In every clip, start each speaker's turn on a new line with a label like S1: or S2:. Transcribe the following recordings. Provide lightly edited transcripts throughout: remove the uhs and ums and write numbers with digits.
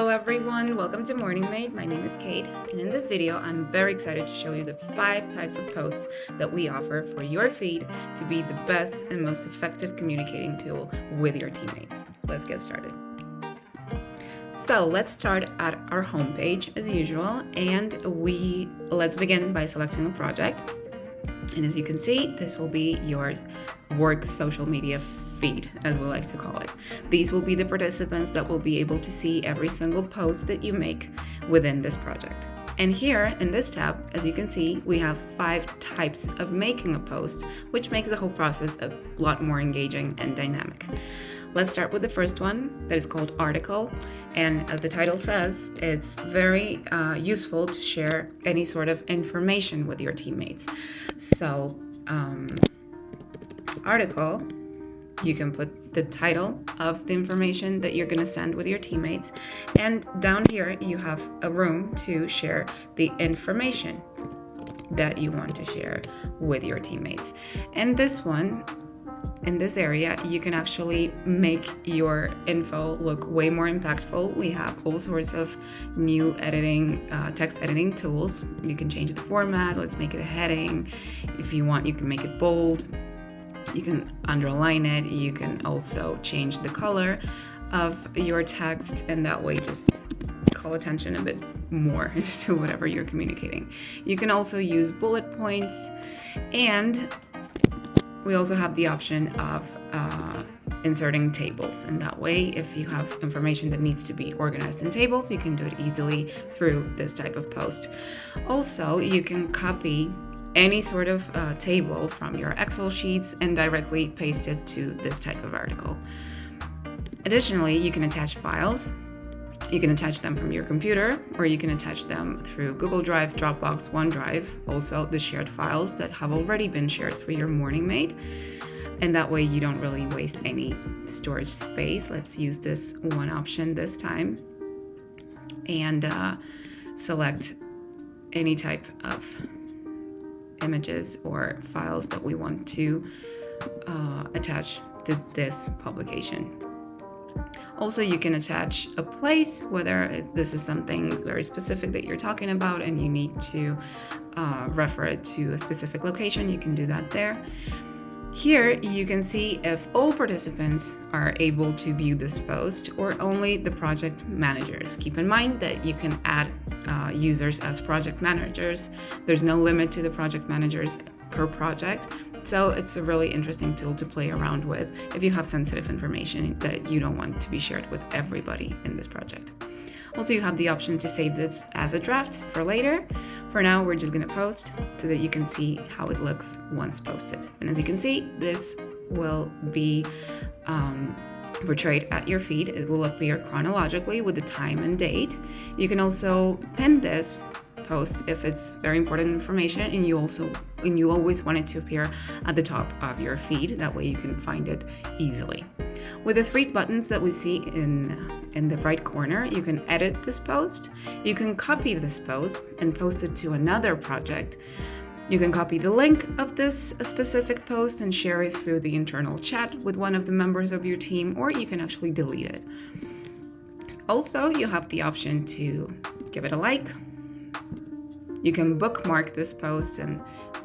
S1: Hello everyone, welcome to Morningmate. My name is Kate, and in this video I'm very excited to show you the 5 types of posts that we offer for your feed to be the best and most effective communicating tool with your teammates. Let's get started. So let's start at our homepage as usual, and let's begin by selecting a project. And as you can see, this will be your work social media feed, as we like to call it. These will be the participants that will be able to see every single post that you make within this project. And here in this tab, as you can see, we have 5 types of making a post, which makes the whole process a lot more engaging and dynamic. Let's start with the first one that is called article. And as the title says, it's very useful to share any sort of information with your teammates. So article, you can put the title of the information that you're going to send with your teammates. And down here, you have a room to share the information that you want to share with your teammates. And this one, in this area, you can actually make your info look way more impactful. We have all sorts of new text editing tools. You can change the format. Let's make it a heading. If you want, you can make it bold. You can underline it. You can also change the color of your text, and that way just call attention a bit more to whatever you're communicating. You can also use bullet points, and we also have the option of inserting tables. And that way, if you have information that needs to be organized in tables, you can do it easily through this type of post. Also, you can copy any sort of table from your Excel sheets and directly paste it to this type of article. Additionally, you can attach files. You can attach them from your computer, or you can attach them through Google Drive, Dropbox, OneDrive, also the shared files that have already been shared for your Morningmate. And that way you don't really waste any storage space. Let's use this one option this time and select any type of images or files that we want to attach to this publication. Also, you can attach a place, whether this is something very specific that you're talking about and you need to refer it to a specific location, you can do that there. Here, you can see if all participants are able to view this post or only the project managers. Keep in mind that you can add users as project managers. There's no limit to the project managers per project. So it's a really interesting tool to play around with if you have sensitive information that you don't want to be shared with everybody in this project. Also, you have the option to save this as a draft for later. For now, we're just going to post so that you can see how it looks once posted. And as you can see, this will be portrayed at your feed. It will appear chronologically with the time and date. You can also pin this post if it's very important information and you always want it to appear at the top of your feed. That way you can find it easily. With the 3 buttons that we see in the right corner, you can edit this post. You can copy this post and post it to another project. You can copy the link of this specific post and share it through the internal chat with one of the members of your team, or you can actually delete it. Also, you have the option to give it a like. You can bookmark this post, and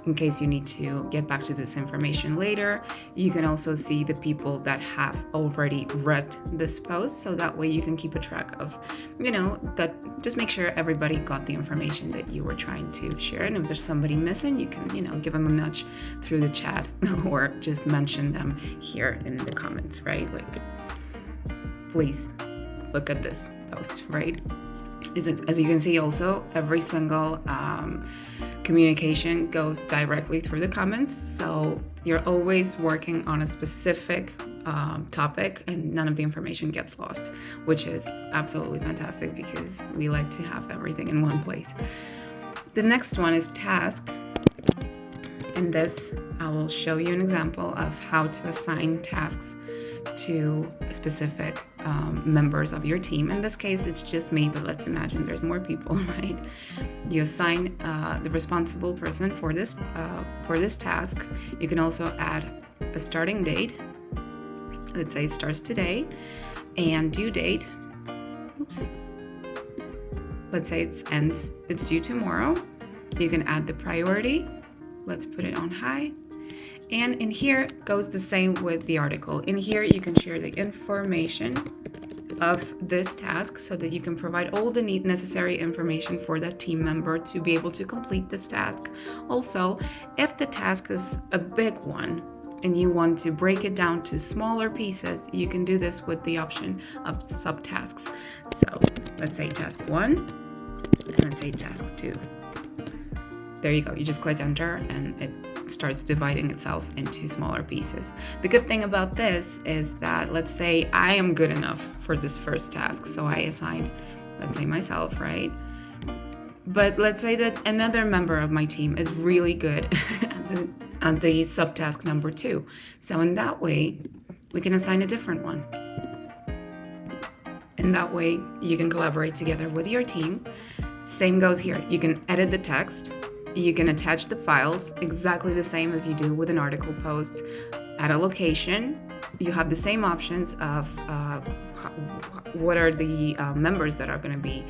S1: in case you need to get back to this information later, you can also see the people that have already read this post, so that way you can keep a track of, that just make sure everybody got the information that you were trying to share. And if there's somebody missing, you can, give them a nudge through the chat or just mention them here in the comments, right? Like, please look at this post, right? As you can see also, every single communication goes directly through the comments. So you're always working on a specific topic and none of the information gets lost, which is absolutely fantastic because we like to have everything in one place. The next one is task. In this, I will show you an example of how to assign tasks to specific members of your team. In this case, it's just me, but let's imagine there's more people, right? You assign the responsible person for this task. You can also add a starting date. Let's say it starts today, and due date. Oops. let's say it's due tomorrow. You can add the priority. Let's put it on high. And in here goes the same with the article. In here, you can share the information of this task so that you can provide all the necessary information for that team member to be able to complete this task. Also, if the task is a big one and you want to break it down to smaller pieces, you can do this with the option of subtasks. So let's say task 1 and let's say task 2. There you go. You just click enter and it starts dividing itself into smaller pieces. The good thing about this is that, let's say I am good enough for this first task, so I assign, let's say myself, right? But let's say that another member of my team is really good at the subtask number 2. So in that way, we can assign a different one. In that way, you can collaborate together with your team. Same goes here. You can edit the text. You can attach the files exactly the same as you do with an article post at a location. You have the same options of what are the members that are going to be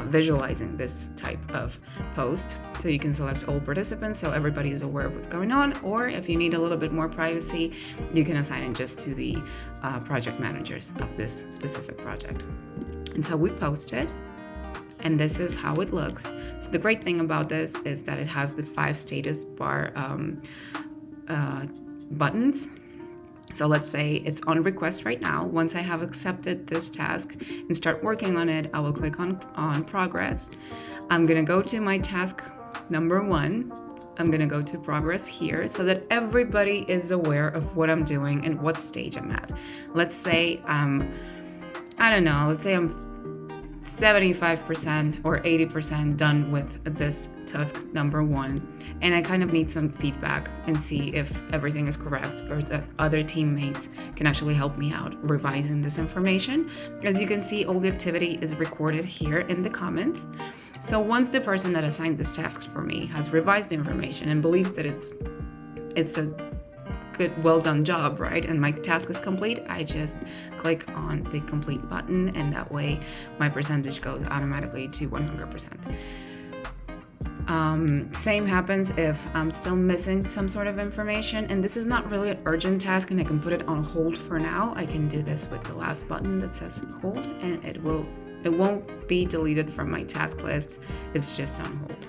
S1: visualizing this type of post. So you can select all participants so everybody is aware of what's going on, or if you need a little bit more privacy, you can assign it just to the project managers of this specific project. And so we posted. And this is how it looks. So the great thing about this is that it has the 5 status bar buttons. So let's say it's on request right now. Once I have accepted this task and start working on it, I will click on progress. I'm gonna go to my task number 1. I'm gonna go to progress here so that everybody is aware of what I'm doing and what stage I'm at. Let's say let's say I'm 75% or 80% done with this task number 1, and I kind of need some feedback and see if everything is correct or that other teammates can actually help me out revising this information. As you can see, all the activity is recorded here in the comments. So once the person that assigned this task for me has revised the information and believes that it's a good, well done job, right? And my task is complete, I just click on the complete button, and that way my percentage goes automatically to 100%. Same happens if I'm still missing some sort of information, and this is not really an urgent task and I can put it on hold for now. I can do this with the last button that says hold, and it won't be deleted from my task list. It's just on hold.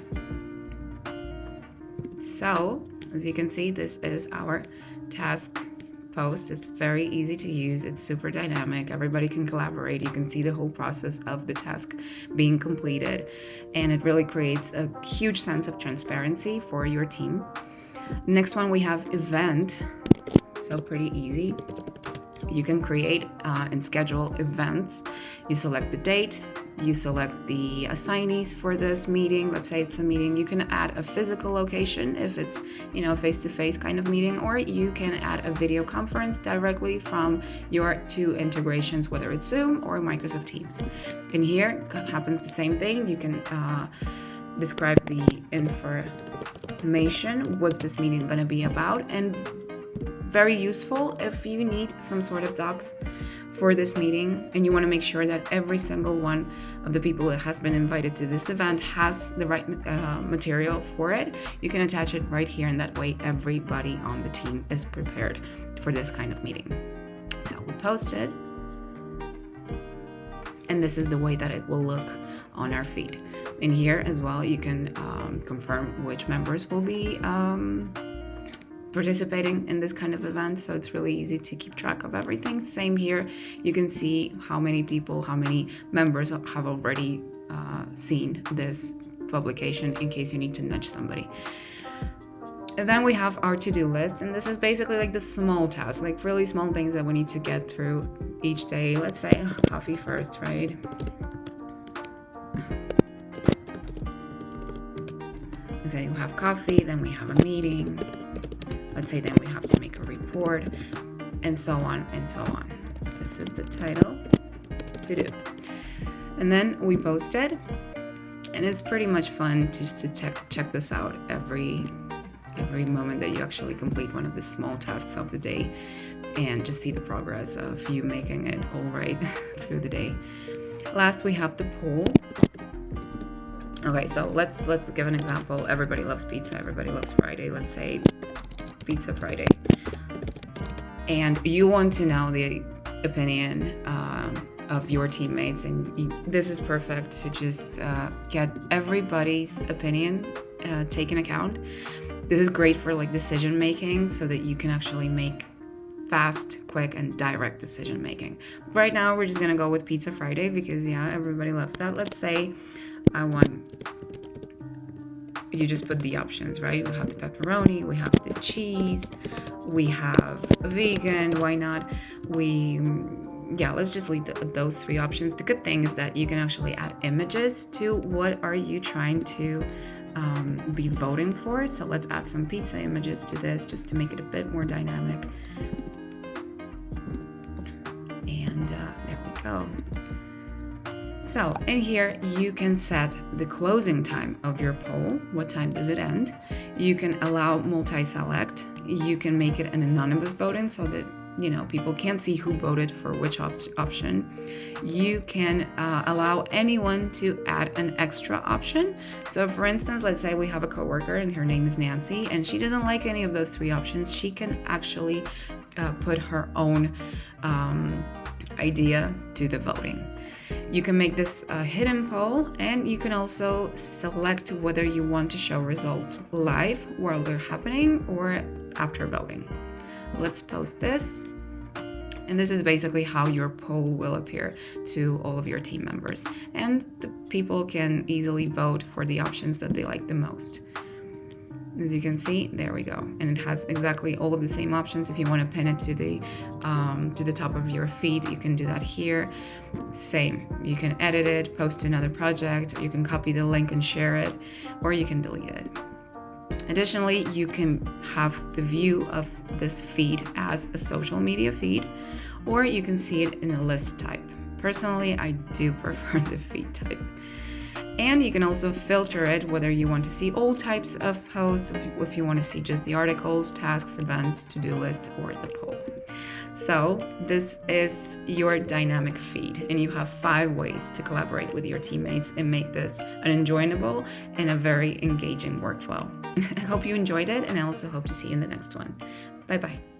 S1: So as you can see, this is our task post. It's very easy to use. It's super dynamic. Everybody can collaborate. You can see the whole process of the task being completed, and it really creates a huge sense of transparency for your team. Next one, we have event. So pretty easy. You can create and schedule events. You select the date. You select the assignees for this meeting. Let's say it's a meeting. You can add a physical location if it's, a face-to-face kind of meeting, or you can add a video conference directly from your 2 integrations, whether it's Zoom or Microsoft Teams. In here happens the same thing. You can describe the information. What's this meeting going to be about? And very useful if you need some sort of docs for this meeting and you want to make sure that every single one of the people that has been invited to this event has the right material for it. You can attach it right here, and that way everybody on the team is prepared for this kind of meeting. So we posted, and this is the way that it will look on our feed. In here as well, you can confirm which members will be participating in this kind of event, so it's really easy to keep track of everything. Same here, you can see how many members have already seen this publication in case you need to nudge somebody. And then we have our to-do list, and this is basically like the small tasks, like really small things that we need to get through each day. Let's say coffee first, right? Let's say we have coffee, then we have a meeting. Let's say then we have to make a report, and so on and so on. This is the title, to do. And then we posted, and it's pretty much fun just to check this out every moment that you actually complete one of the small tasks of the day, and just see the progress of you making it all right through the day. Last, we have the poll. Okay, so let's give an example. Everybody loves pizza. Everybody loves Friday. Let's say Pizza Friday. And you want to know the opinion of your teammates, and this is perfect to just get everybody's opinion taken account. This is great for like decision making, so that you can actually make fast, quick, and direct decision making. Right now, we're just gonna go with Pizza Friday because everybody loves that. Let's say I want. You just put the options, right? We have the pepperoni, we have the cheese, we have vegan. Why not? Let's just leave those 3 options. The good thing is that you can actually add images to what are you trying to be voting for. So let's add some pizza images to this just to make it a bit more dynamic. And there we go. So in here, you can set the closing time of your poll. What time does it end? You can allow multi-select. You can make it an anonymous voting so that people can't see who voted for which option. You can allow anyone to add an extra option. So for instance, let's say we have a coworker and her name is Nancy, and she doesn't like any of those 3 options. She can actually put her own idea to the voting. You can make this a hidden poll, and you can also select whether you want to show results live while they're happening or after voting. Let's post this. And this is basically how your poll will appear to all of your team members. And the people can easily vote for the options that they like the most. As you can see, there we go. And it has exactly all of the same options. If you want to pin it to the top of your feed, you can do that here. Same. You can edit it, post to another project, you can copy the link and share it, or you can delete it. Additionally, you can have the view of this feed as a social media feed, or you can see it in a list type. Personally, I do prefer the feed type. And you can also filter it, whether you want to see all types of posts, if you want to see just the articles, tasks, events, to-do lists, or the poll. So this is your dynamic feed, and you have 5 ways to collaborate with your teammates and make this an enjoyable and a very engaging workflow. I hope you enjoyed it, and I also hope to see you in the next one. Bye-bye.